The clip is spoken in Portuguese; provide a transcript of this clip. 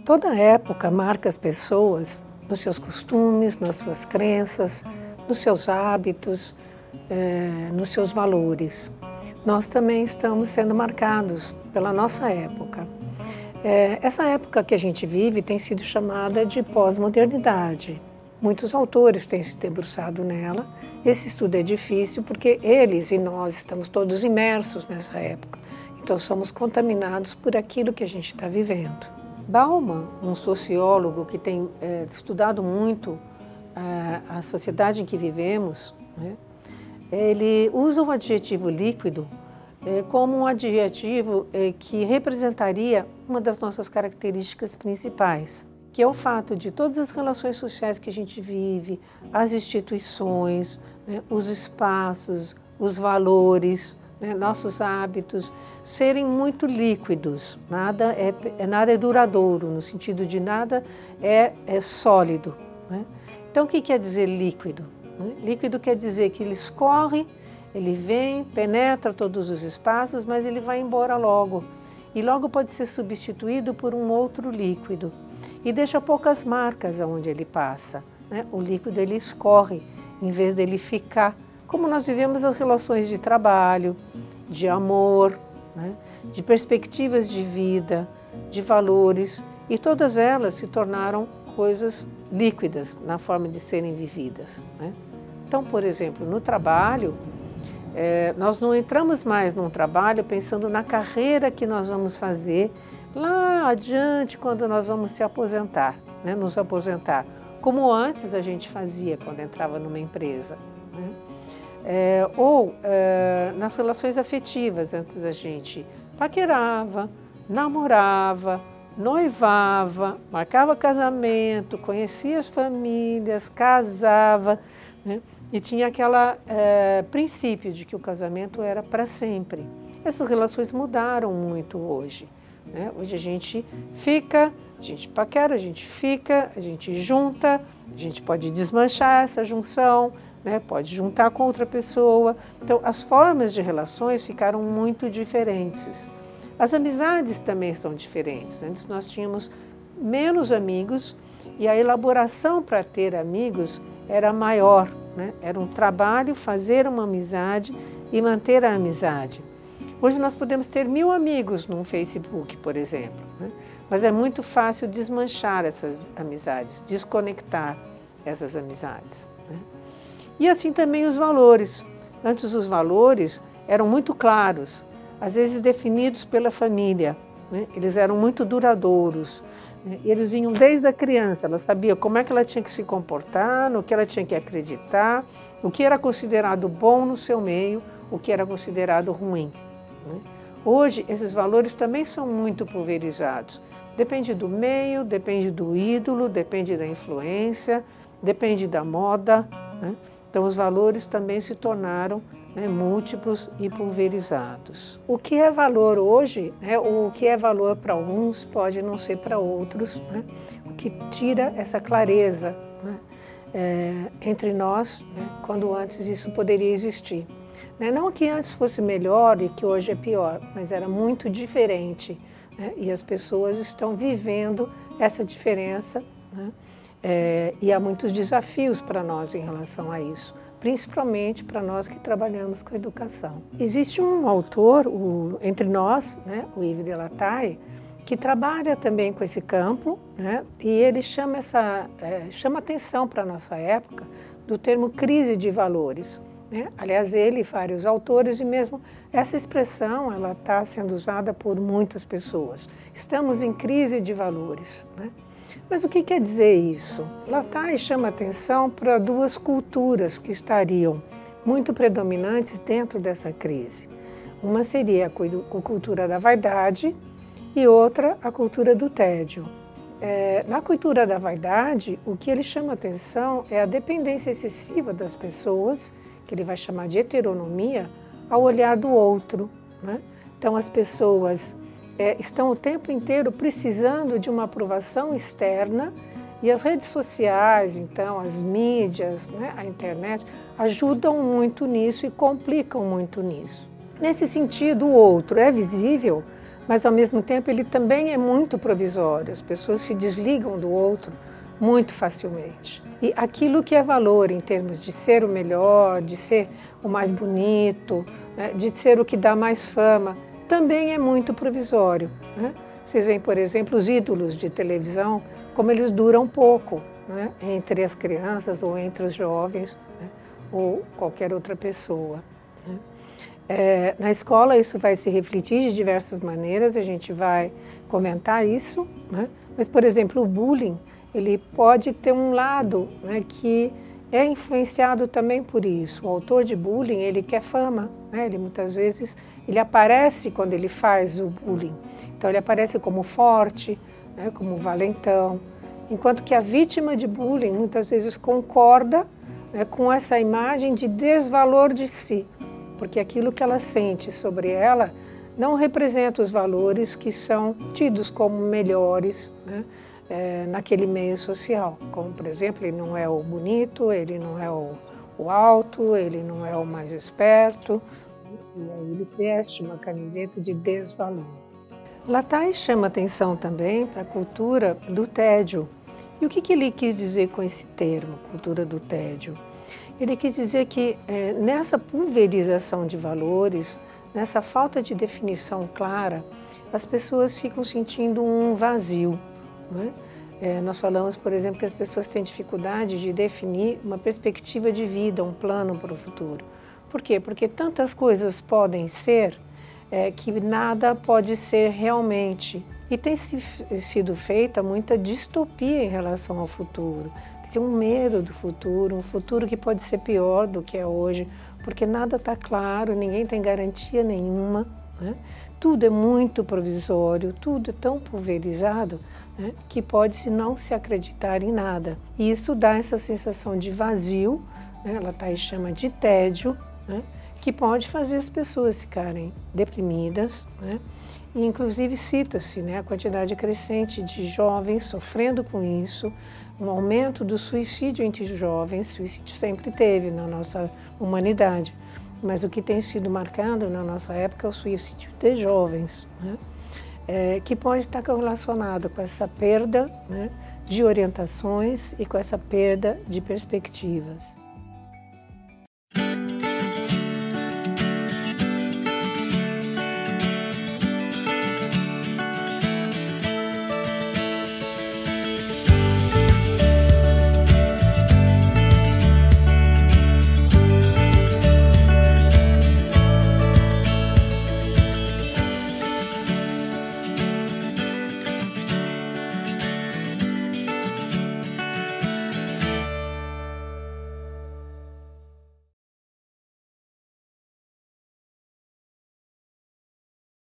Toda época marca as pessoas nos seus costumes, nas suas crenças, nos seus hábitos, nos seus valores. Nós também estamos sendo marcados pela nossa época. Essa época que a gente vive tem sido chamada de pós-modernidade. Muitos autores têm se debruçado nela. Esse estudo é difícil porque eles e nós estamos todos imersos nessa época. Então somos contaminados por aquilo que a gente está vivendo. Bauman, um sociólogo que tem estudado muito a sociedade em que vivemos, né, ele usa o adjetivo líquido como um adjetivo que representaria uma das nossas características principais, que é o fato de todas as relações sociais que a gente vive, as instituições, né, os espaços, os valores, né, nossos hábitos, serem muito líquidos. Nada é duradouro, no sentido de nada é sólido, né? Então, o que quer dizer líquido? Líquido quer dizer que ele escorre, ele vem, penetra todos os espaços, mas ele vai embora logo. E logo pode ser substituído por um outro líquido. E deixa poucas marcas aonde ele passa, né? O líquido ele escorre, em vez dele ficar. Como nós vivemos as relações de trabalho, de amor, né? De perspectivas de vida, de valores, e todas elas se tornaram coisas líquidas na forma de serem vividas, né? Então, por exemplo, no trabalho, nós não entramos mais num trabalho pensando na carreira que nós vamos fazer lá adiante quando nós vamos se aposentar, né? Nos aposentar, como antes a gente fazia quando entrava numa empresa, né? Ou nas relações afetivas, antes a gente paquerava, namorava, noivava, marcava casamento, conhecia as famílias, casava, né? E tinha aquele princípio de que o casamento era para sempre. Essas relações mudaram muito hoje, né? Hoje a gente fica, a gente paquera, a gente fica, a gente junta, a gente pode desmanchar essa junção, né? Pode juntar com outra pessoa. Então, as formas de relações ficaram muito diferentes. As amizades também são diferentes. Antes nós tínhamos menos amigos e a elaboração para ter amigos era maior, né? Era um trabalho fazer uma amizade e manter a amizade. Hoje nós podemos ter 1000 amigos num Facebook, por exemplo, né? Mas é muito fácil desmanchar essas amizades, desconectar essas amizades, né? E assim também os valores. Antes os valores eram muito claros, às vezes definidos pela família, né? Eles eram muito duradouros, né? Eles vinham desde a criança, ela sabia como é que ela tinha que se comportar, no que ela tinha que acreditar, o que era considerado bom no seu meio, o que era considerado ruim, né? Hoje, esses valores também são muito pulverizados. Depende do meio, depende do ídolo, depende da influência, depende da moda, né? Então, os valores também se tornaram, né, múltiplos e pulverizados. O que é valor hoje, né, o que é valor para alguns pode não ser para outros, né? O que tira essa clareza, né, entre nós, né, quando antes isso poderia existir. Não que antes fosse melhor e que hoje é pior, mas era muito diferente, né? E as pessoas estão vivendo essa diferença, né? E há muitos desafios para nós em relação a isso, principalmente para nós que trabalhamos com educação. Existe um autor entre nós, né, o Yves de la Taille, que trabalha também com esse campo, né, e ele chama atenção para a nossa época do termo crise de valores, né? Aliás, ele e vários autores, e mesmo essa expressão ela está sendo usada por muitas pessoas. Estamos em crise de valores, né? Mas o que quer dizer isso? La Taille chama atenção para 2 culturas que estariam muito predominantes dentro dessa crise. Uma seria a cultura da vaidade e outra a cultura do tédio. Na cultura da vaidade, o que ele chama atenção é a dependência excessiva das pessoas, que ele vai chamar de heteronomia, ao olhar do outro, né? Então as pessoas estão o tempo inteiro precisando de uma aprovação externa e as redes sociais, então as mídias, né, a internet, ajudam muito nisso e complicam muito nisso. Nesse sentido, o outro é visível, mas ao mesmo tempo ele também é muito provisório. As pessoas se desligam do outro muito facilmente. E aquilo que é valor em termos de ser o melhor, de ser o mais bonito, né, de ser o que dá mais fama, também é muito provisório, né? Vocês veem, por exemplo, os ídolos de televisão, como eles duram pouco, né, entre as crianças ou entre os jovens, né, ou qualquer outra pessoa, né? Na escola isso vai se refletir de diversas maneiras, a gente vai comentar isso, né? Mas, por exemplo, o bullying, ele pode ter um lado, né, que é influenciado também por isso. O autor de bullying, ele quer fama, né? Ele muitas vezes ele aparece quando ele faz o bullying. Então ele aparece como forte, né, como valentão, enquanto que a vítima de bullying muitas vezes concorda, né, com essa imagem de desvalor de si, porque aquilo que ela sente sobre ela não representa os valores que são tidos como melhores, né, naquele meio social. Como, por exemplo, ele não é o bonito, ele não é o alto, ele não é o mais esperto, e aí ele veste uma camiseta de desvalor. Lataille chama atenção também para a cultura do tédio. E o que ele quis dizer com esse termo, cultura do tédio? Ele quis dizer que nessa pulverização de valores, nessa falta de definição clara, as pessoas ficam sentindo um vazio, né? Nós falamos, por exemplo, que as pessoas têm dificuldade de definir uma perspectiva de vida, um plano para o futuro. Por quê? Porque tantas coisas podem ser que nada pode ser realmente. E tem sido feita muita distopia em relação ao futuro. Quer dizer, um medo do futuro, um futuro que pode ser pior do que é hoje, porque nada está claro, ninguém tem garantia nenhuma, né? Tudo é muito provisório, tudo é tão pulverizado, né, que pode-se não se acreditar em nada. E isso dá essa sensação de vazio, né, Lataille chama de tédio, né, que pode fazer as pessoas ficarem deprimidas, né? E inclusive cita-se, né, a quantidade crescente de jovens sofrendo com isso, um aumento do suicídio entre os jovens. Suicídio sempre teve na nossa humanidade, mas o que tem sido marcado na nossa época é o suicídio de jovens, né? Que pode estar relacionado com essa perda, né, de orientações e com essa perda de perspectivas.